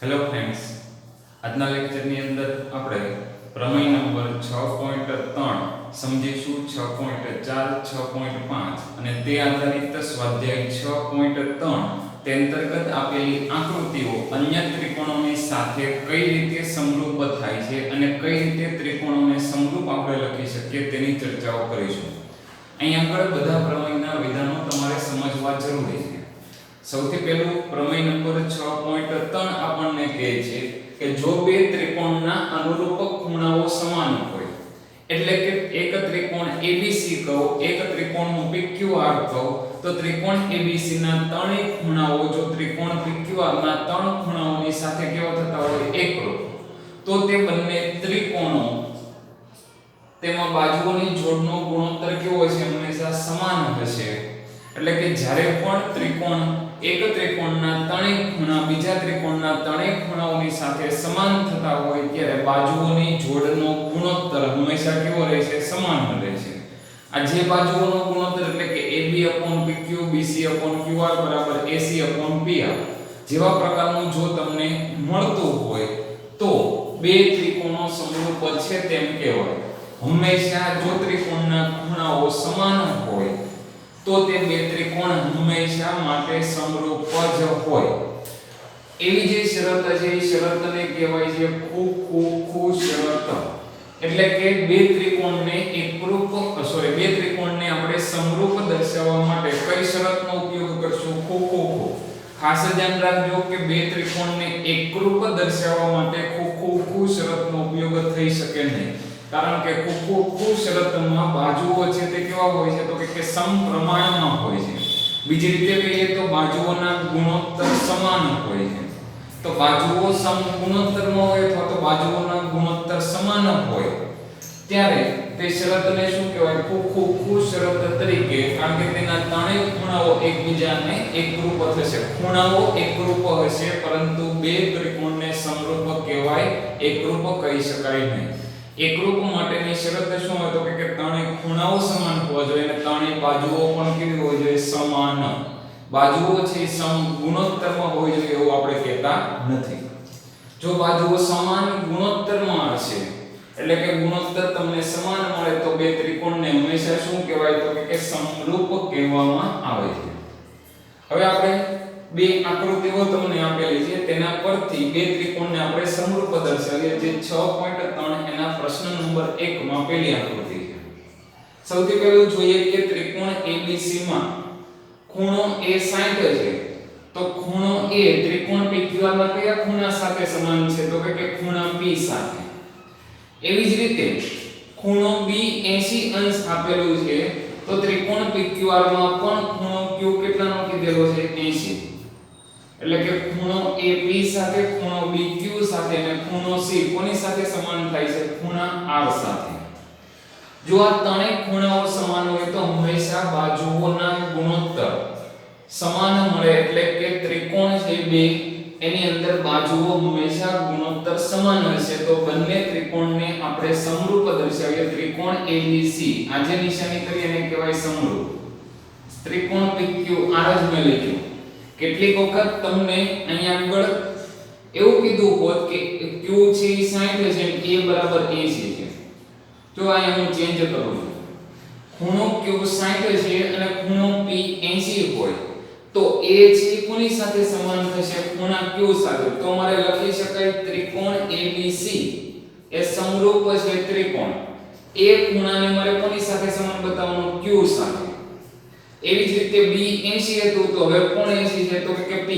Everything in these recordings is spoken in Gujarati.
હેલો ફ્રેન્ડ્સ, આજના લેક્ચરની અંદર આપણે પ્રમેય નંબર 6.3 સમજીશું. 6.4, 6.5 અને તે આધારિત સ્વાધ્યાય 6.3 તે અંતર્ગત આપેલી આકૃતિઓ અન્ય ત્રિકોણોની સાથે કઈ રીતે સમરૂપ થાય છે અને કઈ રીતે ત્રિકોણોને સમરૂપ આપણે લખી શકીએ તેની ચર્ચાઓ કરીશું. અહીં આગળ બધા પ્રમેયના વિધાનો તમારે સમજવા જરૂરી છે. સૌથી પહેલું પ્રમેય નંબર 6.3 આપણને કહે છે કે જો બે ત્રિકોણના અનુરૂપ ખૂણાઓ સમાન હોય, એટલે કે એક ત્રિકોણ ABC કહો, એક ત્રિકોણનું PQR કહો, તો ત્રિકોણ ABC ના ત્રણેય ખૂણાઓ જો ત્રિકોણ PQR ના ત્રણ ખૂણાઓની સાથે કેવા થતા હોય એકરૂપ, તો તે બંને ત્રિકોણો તેમાં બાજુઓની જોડનો ગુણોત્તર કેવો હશે? હંમેશા સમાન હશે. એટલે કે જ્યારે પણ ત્રિકોણ એક ત્રિકોણના ત્રણેય ખૂણા બીજા ત્રિકોણના ત્રણેય ખૂણાઓની સાથે સમાન થતા હોય ત્યારે બાજુઓની જોડનો ગુણોત્તર હંમેશા કેવો રહેશે? સમાન રહેશે. આ જે બાજુઓનો ગુણોત્તર એટલે કે AB/PQ, BC/QR બરાબર AC/PR જેવા પ્રકારનું જો તમને મળતું હોય તો બે ત્રિકોણો સમરૂપ છે તેમ કહેવાય. હંમેશા જો ત્રિકોણના ખૂણાઓ સમાન હોય તો તે બે ત્રિકોણ હંમેશા માટે સમરૂપ જ હોય. એવી જે શરત છે એ શરતને કહેવાય છે ખુ શરત. એટલે કે બે ત્રિકોણને બે ત્રિકોણને આપણે સમરૂપ દર્શાવવા માટે કઈ શરતનો ઉપયોગ કરશું? ખુ. ખાસ ધ્યાન રાખજો કે બે ત્રિકોણને એકરૂપ દર્શાવવા માટે ખુ શરતનો ઉપયોગ થઈ શકે નહીં. કારણ કે ખુ શરતમાં બાજુઓ છે તે કેવા હોય છે? તો કે સમપ્રમાણમાં હોય છે. બીજી રીતે કહીએ તો બાજુઓના ગુણોત્તર સમાન હોય છે. તો બાજુઓ સમગુણોત્તરમાં હોય અથવા તો બાજુઓના ગુણોત્તર સમાન હોય ત્યારે તે શરતને શું કહેવાય? ખુ શરત તરીકે. કારણ કે તેના ત્રણેય ખૂણાઓ એકબીજાને એકરૂપ થશે. ખૂણાઓ એકરૂપ હશે પરંતુ બે ત્રિકોણને સમરૂપ કહેવાય, એકરૂપ કહી શકાય નહીં. એકરૂપ માટેની શરત શું હોય? તો કે ત્રણેય ખૂણાઓ સમાન હોવા જોઈએ અને ત્રણેય બાજુઓ પણ કેવી હોવી જોઈએ? સમાન. બાજુઓ છે સમ ગુણોત્તરમાં હોવી જોઈએ એવું આપણે કહેતા નથી. જો બાજુઓ સમાન ગુણોત્તરમાં હશે એટલે કે ગુણોત્તર તમને સમાન મળે તો બે ત્રિકોણને હંમેશા શું કહેવાય? તો કે સમરૂપ કહેવામાં આવે છે. હવે આપણે બે આકૃતિઓ તમને આપેલી છે તેના પરથી બે ત્રિકોણને આપણે સમરૂપ દર્શાવીએ. જે 6.3 એના પ્રશ્ન નંબર 1 માં પેલી આકૃતિ છે. સૌથી પહેલું જોઈએ કે ત્રિકોણ ABC માં ખૂણો A 60 છે. તો ખૂણો A ત્રિકોણ PQR ના કયા ખૂણા સાથે સમાન છે? તો કે ખૂણા P સાથે. એવી જ રીતે ખૂણો B 80 અંશ આપેલું છે તો ત્રિકોણ PQR માં પણ ખૂણો Q કેટલાનો કીધેલો છે? 80. એટલે કે ખૂણો AP સાથે, ખૂણો BQ સાથે અને ખૂણો C કોની સાથે સમાન થાય છે? ખૂણા R સાથે. જો આ ત્રણેય ખૂણાઓ સમાન હોય તો હંમેશા બાજુઓના ગુણોત્તર સમાન મળે. એટલે કે ત્રિકોણ છે બે એની અંદર બાજુઓ હંમેશા ગુણોત્તર સમાન હશે તો બંને ત્રિકોણને આપણે સમરૂપ દર્શાવીએ. ત્રિકોણ ABC આ જે નિશાની કરી એને કહેવાય સમરૂપ. ત્રિકોણ PQR જ મેં લખ્યું. કેટલીક વખત તમને અહીંયા આગળ એવું કીધું હોત કે Q છે 60 છે A બરાબર 80 છે. જો અહીંયા હું ચેન્જ કરું છું, ખૂણો Q 60 છે અને ખૂણો P 80 હોય તો A છે કોની સાથે સમાન થશે? ખૂણા Q સાથે. તો મારે લખી શકાય ત્રિકોણ ABC એ સમરૂપ છે ત્રિકોણ. A ખૂણાને મારે કોની સાથે સમાન બતાવવાનું? Q સાથે. એવી જ રીતે B 80 હતું તો હવે કોણ 80 છે? તો કે P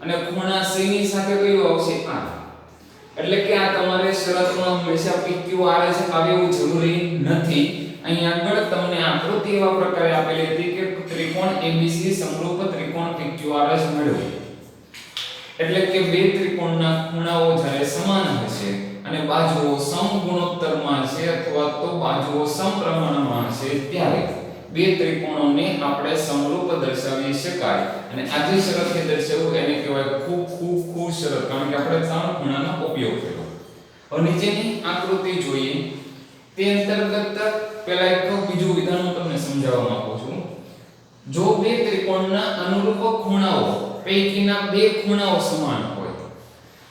અને ખૂણા C ની સાથે કયો આવશે? R. એટલે કે આ તમારે શરતમાં હંમેશા PQR જ આવે એવું જરૂરી નથી. અહીં આગળ તમને આકૃતિ એવા પ્રકારે આપેલી હતી કે ત્રિકોણ ABC સમરૂપ ત્રિકોણ PQR જ મેળવો. એટલે કે બે ત્રિકોણના ખૂણાઓ જ્યારે સમાન હશે અને બાજુઓ સમગુણોત્તરમાં છે અથવા તો બાજુઓ સમપ્રમાણમાં છે ત્યારે બે ત્રિકોણોને આપણે સમરૂપ દર્શાવી શકાય. અને આ જે શરતથી દર્શાવવું એને કહેવાય ખુ શરત. કારણ કે આપણે ત્રણ ખૂણાનો ઉપયોગ કર્યો. હવે નીચેની આકૃતિ જોઈએ તે અંતર્ગત પહેલા એક બીજું વિધાન હું તમને સમજાવવા માંગુ છું. જો બે ત્રિકોણના અનુરૂપ ખૂણાઓ પૈકીના બે ખૂણાઓ સમાન હોય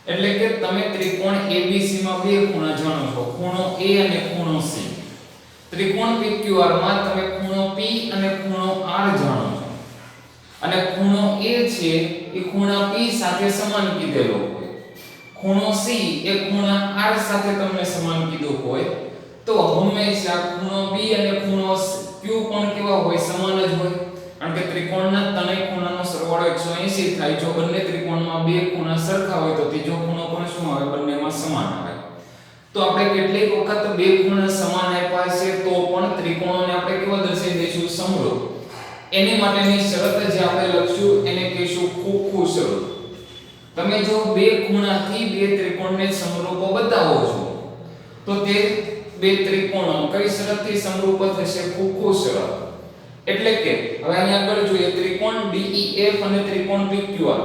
એટલે કે તમે ત્રિકોણ ABC માં બે ખૂણા જાણો છો, ખૂણો A અને ખૂણો C. ત્રિકોણ PQR માં તમે ખૂણો P અને ખૂણો R જાણો છો, અને ખૂણો A છે એ ખૂણા P સાથે સમાન કીધેલો હોય, ખૂણો C એ ખૂણા R સાથે તમને સમાન કીધો હોય, તો હંમેશા ખૂણો B અને ખૂણો Q પણ કેવા હોય? સમાન જ હોય. કારણ કે ત્રિકોણના ત્રણેય ખૂણાનો સરવાળો 180 થાય. જો બંને ત્રિકોણમાં બે ખૂણા સરખા હોય તો ત્રીજો ખૂણો પણ શું આવે? બંનેમાં સમાન આવે. તો આપણે કેટલીક વખત બે ખૂણા સમાન આપ્યા છે તો પણ ત્રિકોણોને આપણે કેવા દર્શાવી દઈશું? સમરૂપ. એની માટેની શરત જે આપણે લખશું એને કહીશું ખોખું શરત. તમે જો બે ખૂણાથી બે ત્રિકોણને સમરૂપ બતાવો છો તો તે બે ત્રિકોણો કઈ શરતથી સમરૂપ થશે? ખોખું શરત. એટલે કે હવે અહીંયા આગળ જોઈએ ત્રિકોણ DEF અને ત્રિકોણ PQR,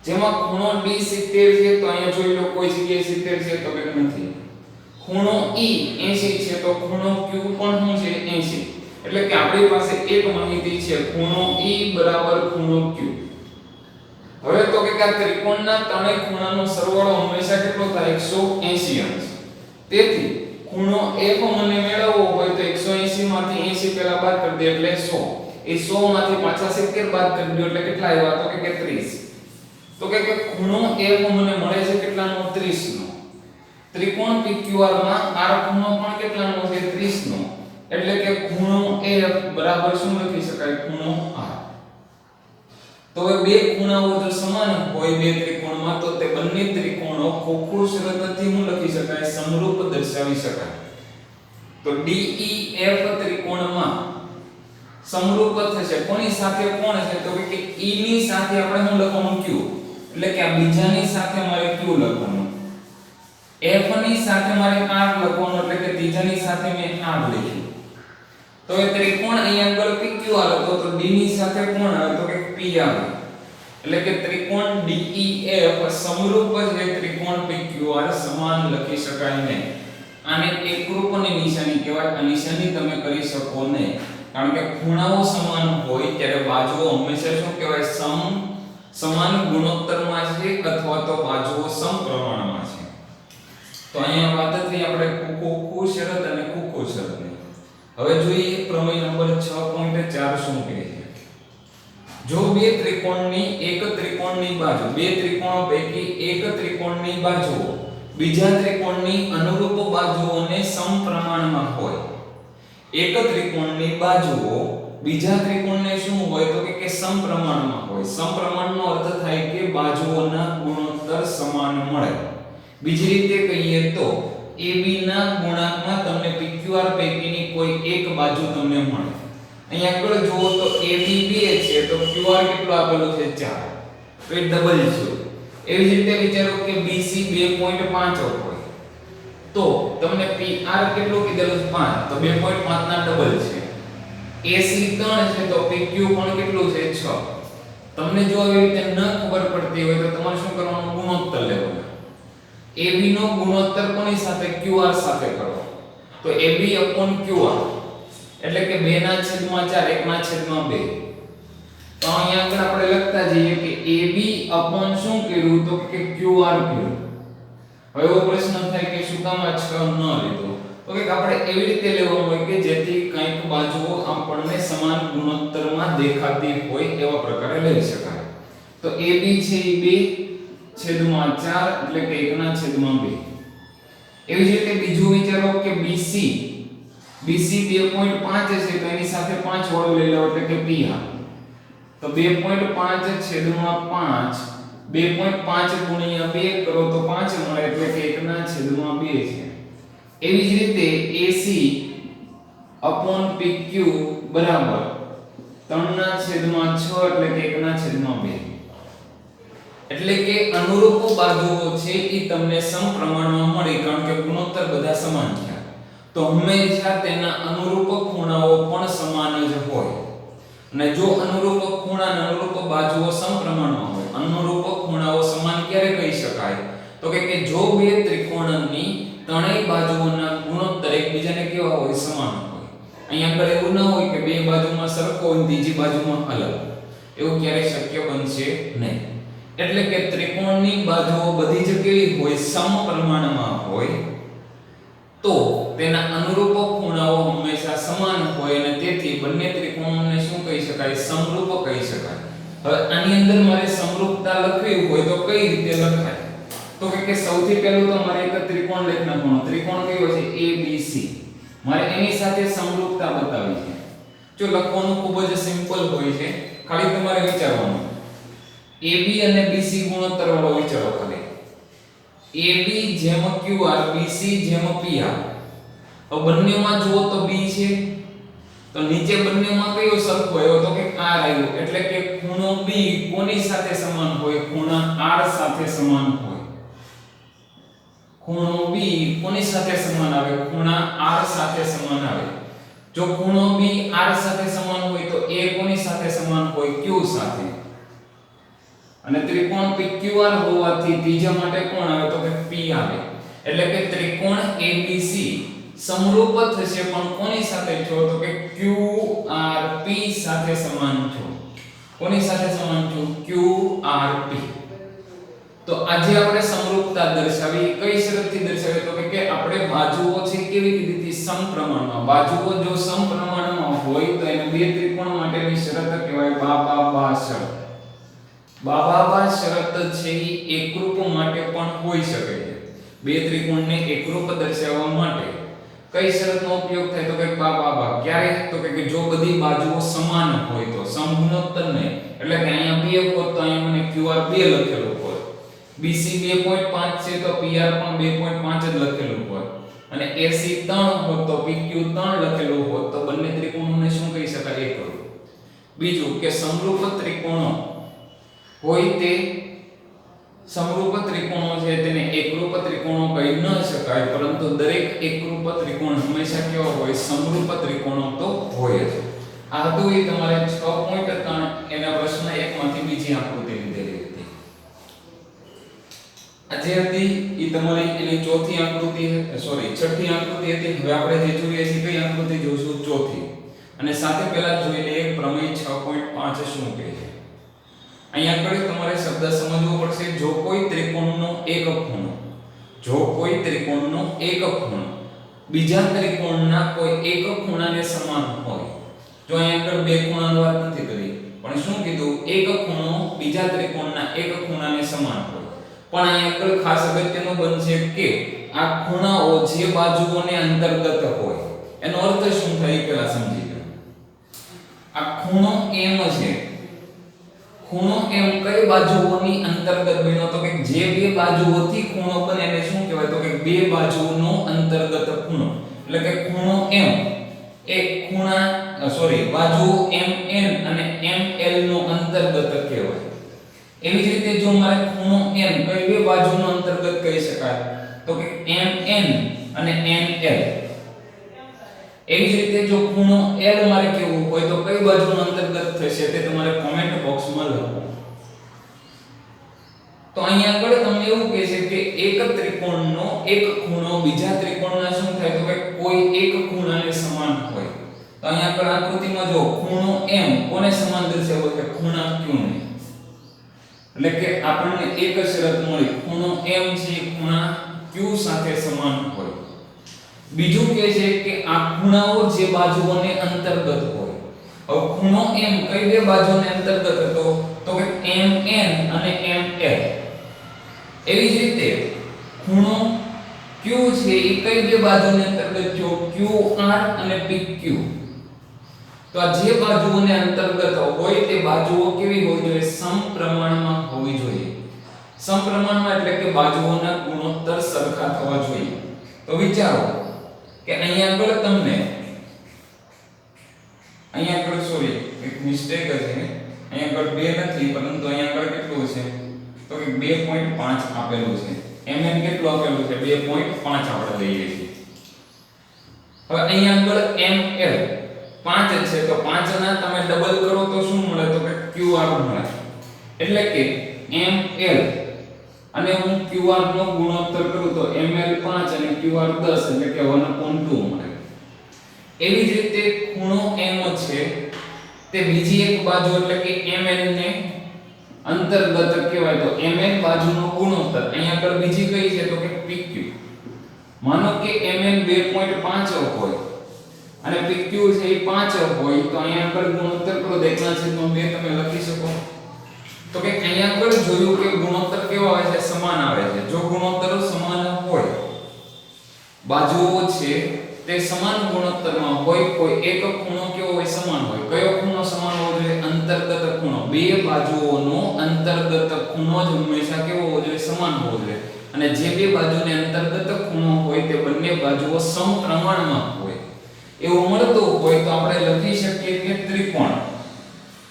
જેમાં ખૂણો D 70 છે તો અહીંયા જોઈ લો કોઈ જગ્યાએ 70 છે તો કે નથી. ખૂણો E 80 છે તો ખૂણો Q પણ શું છે? 80. એટલે કે આપણી પાસે એક માહિતી છે, ખૂણો E બરાબર ખૂણો Q. હવે તો કે આ ત્રિકોણના ત્રણેય ખૂણાનો સરવાળો હંમેશા કેટલો થાય? 180 અંશ. તેથી ખૂણો F મને મેળવવો હોય તો 180 માંથી 80 પહેલા બાદ કરી દે એટલે 100. એ 100 માંથી પાછા 70 બાદ કરી દો એટલે કેટલા આવ્યા? તો કે 30. તો કે ખૂણો F મને મળે છે કેટલાનો? 30 નો. ત્રિકોણ PQR માં R ખૂણો પણ કેટલાનો છે? 30 નો. એટલે કે ખૂણો F બરાબર શું લખી શકાય? ખૂણો R. તો હવે બે ખૂણાઓ જો સમાન હોય બે ત્રિકોણમાં તો તે બંને ત્રિકોણો ખોખું શરતથી શું લખી શકાય? સમરૂપ દર્શાવી શકાય. તો DEF ત્રિકોણમાં સમરૂપ થશે. કોની સાથે કોણ છે? તો કે E ની સાથે આપણે શું લખવાનું? Q. એટલે કે આ બીજાની સાથે મારે Q લખવાનું, F ની સાથે મારે R લખવાનું, એટલે કે ત્રીજાની સાથે મેં R લખ્યું. તો એ ત્રિકોણ અહીં આગળ PQR હતો તો D ની સાથે કોણ આવે? તો કે P આવે. એટલે કે ત્રિકોણ DEF સમરૂપ છે ત્રિકોણ PQR, સમાન લખી શકાય નહીં. આને એકરૂપની નિશાની કહેવાય. આ નિશાની તમે કરી શકો નહીં, કારણ કે ખૂણાઓ સમાન હોય ત્યારે બાજુઓ હંમેશા શું કહેવાય? સમાન ગુણોત્તરમાં છે અથવા તો બાજુઓ સમપ્રમાણમાં છે. તો અહીંયા વાત થઈ આપણે ખોખું શરત અને ખોખું શરતની. હવે જોઈએ પ્રમેય નંબર 6.4 શું કહે છે. જો બે ત્રિકોણની એક ત્રિકોણની બાજુ, બે ત્રિકોણો પૈકી એક ત્રિકોણની બાજુઓ બીજા ત્રિકોણની અનુરૂપ બાજુઓને સમપ્રમાણમાં હોય. એક ત્રિકોણની બાજુઓ બીજા ત્રિકોણને શું હોય? તો કે સમપ્રમાણમાં હોય. સમપ્રમાણનો અર્થ થાય કે બાજુઓના ગુણોત્તર સમાન મળે. બીજી રીતે કહીએ તો AB ના ગુણાંકમાં તમને PQR પૈકીની કોઈ એક બાજુ તમને મળે. અહીંયા આગળ જુઓ તો AB 2 છે તો QR કેટલું આપેલું છે? 4. તો એ ડબલ છે. એવી જ રીતે વિચારો કે BC 2.5 હોય તો તમને PR કેટલું કીધેલું છે? 5. તો 2.5 ના ડબલ છે. AC 3 છે તો PQ પણ કેટલું છે? 6. તમને જો આવી રીતે ન ખબર પડતી હોય તો તમારે શું કરવાનું? ગુણોત્તર લેવાનો. AB નો ગુણોત્તર કોની સાથે? QR સાથે કરો. તો AB QR એટલે કે 2/4 1/2. તો અહીંયા આગળ આપણે લખતા જઈએ કે AB શું કર્યું? તો કે QR કર્યું. હવે એવો પ્રશ્ન થાય કે શું કામ આ 6 ન લીધો? તો કે આપણે એવી રીતે લેવાનું હોય કે જેથી કંઈક બાજુઓ આપણને સમાન ગુણોત્તરમાં દેખાતી હોય એવા પ્રકારે લઈ શકાય. તો AB છે એ 2/4 એટલે કે 1/2. એવી જ રીતે બીજું વિચારો કે BC 2.5 છે તો એની સાથે 5 વાળું લઈ લો એટલે કે PR. તો 2.5/5 2.5 ગુણ્યા 2 કરો તો 5 મળે એટલે કે 1/2 છે. એવી જ રીતે AC PQ બરાબર 3/6 એટલે કે 1/2. એટલે કે અનુરૂપ બાજુઓ છે એ તમને સમપ્રમાણમાં મળી, કારણ કે ગુણોત્તર બધા સમાન છે. તો હંમેશા તેના અનુરૂપ ખૂણાઓ પણ સમાન જ હોય. અને જો અનુરૂપ ખૂણા અને અનુરૂપ બાજુઓ સમપ્રમાણમાં હોય, અનુરૂપ ખૂણાઓ સમાન ક્યારે કહી શકાય? તો કે જો બે ત્રિકોણની ત્રણેય બાજુઓના ગુણોત્તર એકબીજાને કેવા હોય? સમાન હોય. અહીંયા આગળ એવું ન હોય કે બે બાજુમાં સરખો હોય ત્રીજી બાજુમાં અલગ. એવું ક્યારેય શક્ય બનશે નહીં. એટલે કે ત્રિકોણની બાજુઓ બધી જ કેવી હોય સમપ્રમાણમાં હોય તો તેના અનુરૂપ ખૂણાઓ હંમેશા સમાન હોય અને તેથી બંને ત્રિકોણોને શું કહી શકાય સમરૂપ કહી શકાય હવે આની અંદર મારે સમરૂપતા લખવી હોય તો કઈ રીતે લખાય તો કે સૌથી પહેલું તો મારે એક ત્રિકોણ લખ નાખવાનો ત્રિકોણ કયો છે ABC મારે એની સાથે સમરૂપતા બતાવી છે જો લખવાનું ખૂબ જ સિમ્પલ હોય છે ખાલી તમારે વિચારવાનું AB અને BC ગુણોત્તર વાળો વિચારો ખાલી AB જેમ QR BC જેમ PR હવે બંનેમાં જુઓ તો B છે તો નીચે બંનેમાં કયો સરખો આવ્યો તો કે R આવ્યો એટલે કે ખૂણો B કોની સાથે સમાન હોય ખૂણા R સાથે સમાન હોય ખૂણો B કોની સાથે સમાન આવે ખૂણા R સાથે સમાન આવે જો ખૂણો B R સાથે સમાન હોય તો A કોની સાથે સમાન હોય Q સાથે અને ત્રિકોણ PQR હોવાથી ત્રીજા માટે કોણ આવે તો કે P આવે એટલે કે ત્રિકોણ ABC સમરૂપ થશે પણ કોની સાથે છો તો કે QRP સાથે સમાન છો કોની સાથે સમાન છો QRP તો આજે આપણે સમરૂપતા દર્શાવી કઈ શરતથી દર્શાવી તો કે આપણે બાજુઓ છે કેવી રીતથી સમપ્રમાણમાં બાજુઓ જો સમપ્રમાણમાં હોય તો એને બે ત્રિકોણ માટેની શરત કહેવાય બા શરત બા શરત છે એ એકરૂપ માટે પણ હોઈ શકે છે બે ત્રિકોણને એકરૂપ દર્શાવવા માટે કઈ શરતનો ઉપયોગ થાય તો કે બા ક્યારે તો કે જો બધી બાજુઓ સમાન હોય તો સમગુણોત્તર ને એટલે કે અહીંયા 2 હોત તો અહીંયા મને QR 2 લખેલું હોય BC 2.5 છે તો PR પણ 2.5 જ લખેલું હોય અને AC 3 હોત તો PQ 3 લખેલું હોત તો બંને ત્રિકોણોને શું કહી શકાય એકરૂપ બીજું કે સમરૂપ ત્રિકોણો હોય તે સમરૂપ ત્રિકોણો છે તેને એકરૂપ ત્રિકોણો કહી ન શકાય પરંતુ દરેક એકરૂપ ત્રિકોણ હંમેશા કેવો હોય સમરૂપ ત્રિકોણો તો હોય જ આ હતું એ તમારે 6.3 એના પ્રશ્ન 1 માંથી બીજી આકૃતિ લીધેલી હતી આજે હતી એ તમારી એની ચોથી આકૃતિ છઠ્ઠી આકૃતિ હતી હવે આપણે જે જોઈએ છે કઈ આકૃતિ જોઈશું ચોથી અને સાથે પહેલા જોઈ લઈએ પ્રમેય 6.5 શું કહે છે અહીંયા આગળ તમારે શબ્દ સમજવો પડશે જો કોઈ ત્રિકોણનો એક ખૂણો બીજા ત્રિકોણના કોઈ એક ખૂણાને સમાન હોય જો અહીંયા આગળ બે ખૂણાની વાત નથી કરી પણ શું કીધું એક ખૂણો બીજા ત્રિકોણના એક ખૂણાને સમાન હોય પણ અહીંયા આગળ ખાસ અગત્યનું બનશે કે આ ખૂણાઓ જે બાજુઓને અંતર્ગત હોય એનો અર્થ શું થાય પહેલા સમજી લો આ ખૂણો M છે ખૂણો M કઈ બાજુઓની અંતર્ગત બન્યો તો કે જે બે બાજુઓથી ખૂણો બને એને શું કહેવાય તો કે બે બાજુઓનો અંતર્ગત ખૂણો એટલે કે ખૂણો M એ બાજુઓ MN અને ML નો અંતર્ગત કહેવાય એવી જ રીતે જો મારે ખૂણો M કઈ બે બાજુનો અંતર્ગત કહી શકાય તો કે MN અને NL એવી જ રીતે જો ખૂણો L મારે કેવું હોય તો કઈ બાજુનો અંતર્ગત થશે તે તમારે કોમેન્ટ બોક્સમાં લખો તો અહીંયા આગળ તમને એવું કહે છે કે એક ત્રિકોણનો એક ખૂણો બીજા ત્રિકોણના શું થાય તો કે કોઈ એક ખૂણાને સમાન હોય તો અહીંયા આગળ આકૃતિમાં જો ખૂણો M કોને સમાન દર્શાવ્યો છે ખૂણા Q ને એટલે કે આપણને એક શરત મળી ખૂણો M છે ખૂણા Q સાથે સમાન હોય બીજું કહે છે કે આ ખૂણાઓ જે બાજુઓને અંતર્ગત હોય હવે ખૂણો M કઈ બે બાજુઓને અંતર્ગત હતો તો કે MN અને ML એવી જ રીતે ખૂણો Q છે એ કઈ બે બાજુઓને અંતર્ગત છે QR અને PQ તો આ જે બાજુઓને અંતર્ગત હોય તે બાજુઓ કેવી હોવી જોઈએ સમપ્રમાણમાં હોવી જોઈએ સમપ્રમાણમાં એટલે કે બાજુઓના ગુણોત્તર સરખા થવા જોઈએ તો વિચારો કે અહીંયા આગળ તમને એક મિસ્ટેક છે અહીંયા આગળ 2 નથી પરંતુ અહીંયા આગળ કેટલું છે તો કે 2.5 આપેલું છે mn કેટલું આપેલું છે 2.5 આપણે લઈએ છીએ હવે અહીંયા આગળ ml 5 છે તો 5 ના તમે ડબલ કરો તો શું મળે તો કે qr મળે એટલે કે ml અને હું qr નો ગુણોત્તર કરું તો ml 5 અને qr 10 એટલે કે 1/2 મળે એવી જ રીતે ખૂણો M છે તે બીજી એક બાજુ એટલે કે mn ને અંતર્ગત કહેવાય તો mn બાજુનો ગુણોત્તર. અહીંયા આગળ બીજી કઈ છે તો કે pq. માનો કે mn 2.5 હોય અને pq છે એ 5 હોય તો અહીંયા આગળ ગુણોત્તર કરો દેખના છે તો 2 તમે લખી શકો. તો કે અહીંયા આગળ જોયું કે ગુણોત્તર કેવો આવે છે? સમાન આવે છે. જો ગુણોત્તરો સમાન હોય, બાજુઓ છે તે સમાન ગુણોત્તરમાં હોય, કોઈ એક ખૂણો કેવો હોય? સમાન હોય. કયો ખૂણો સમાન હોવો જોઈએ? અંતર્ગત ખૂણો. બે બાજુઓનો અંતર્ગત ખૂણો જ હંમેશા કેવો હોવો જોઈએ? સમાન હોવો જોઈએ. અને જે બે બાજુને અંતર્ગત ખૂણો હોય તે બંને બાજુઓ સમપ્રમાણમાં હોય. એવું મળતું હોય તો આપણે લખી શકીએ કે ત્રિકોણ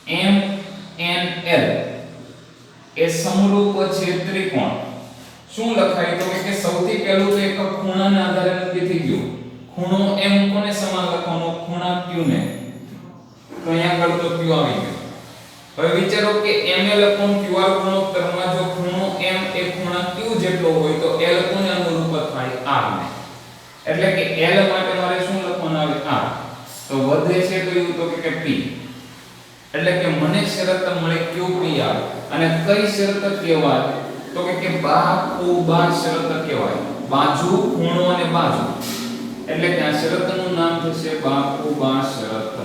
MNL એ સમરૂપ છે ત્રિકોણ. શું લખાય તો કે સૌથી પહેલું તો એક ખૂણાના આધારે નક્કી થઈ ગયું. ખૂણો M કોને સમાન લખવાનો? ખૂણા Q ને. તો અહીંયા આગળ તો Q આવી ગયો. હવે વિચારો કે ML/QR ગુણોત્તરમાં જો ખૂણો M એ ખૂણા Q જેટલો હોય તો L કોને અનુરૂપ થાય? R ને. એટલે કે L માટે મારે શું લખવાનું આવે? R. તો વધે છે તો એવું તો કે P. એટલે કે મને શરત મળે QPR. અને કઈ શરત કહેવાય? તો કે બાહુબા શરત કહેવાય. બાજુ, ખૂણો અને બાજુ. એટલે કે આ શરતનું નામ થશે બાહુબા શરત.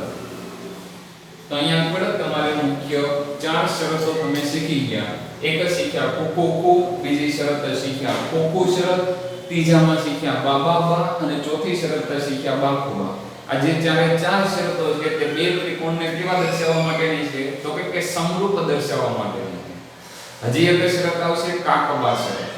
તો અહીંયા આગળ તમારે મુખ્ય 4 શરતો તમે શીખી ગયા. એક શીખ્યા કુકુ, બીજી શરત શીખ્યા કુકુ શરત, ત્રીજામાં શીખ્યા બાબાબા અને ચોથી શરત શીખ્યા બાકુબા. આ જે ચાર શરતો છે તે બે ત્રિકોણને કેવા દર્શાવવા માટેની છે? તો કે સમરૂપ દર્શાવવા માટેની છે. હજી એક શરત આવશે કાકબા શરત.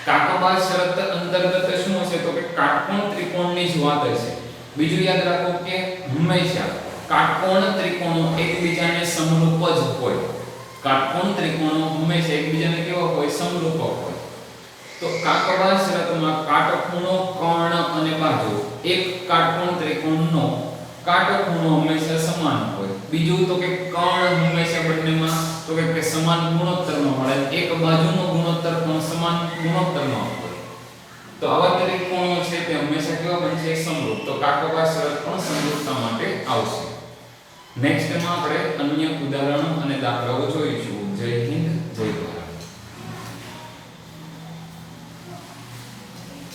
કાકબા શરત અંતર્ગત શું હશે? તો કે કાટકોણ ત્રિકોણની જ વાત હશે. બીજું યાદ રાખો કે હંમેશા કાટકોણ ત્રિકોણો એકબીજાને સમરૂપ જ હોય. કાટકોણ ત્રિકોણો હંમેશા એકબીજાને કેવા હોય? સમરૂપ હોય. તો કાકબા શરતમાં કાટખૂણો, કર્ણ અને બાજુ, એક કાટકોણ ત્રિકોણનો કાટખૂણો હંમેશા સમાન હોય. બીજું તો કે કર્ણ હંમેશા બંનેમાં તો કે સમાન ગુણોત્તરમાં મળે. એક બાજુનો ગુણોત્તર પણ સમાન ગુણોત્તરમાં હોય. તો આવા ત્રિકોણો છે તે હંમેશા કેવા બનશે? સમરૂપ. તો કાકબા શરત પણ સમરૂપતા માટે આવશે. નેક્સ્ટ માં આપણે અન્ય ઉદાહરણો અને દાખલાઓ જોઈશું. જય હિન્દ.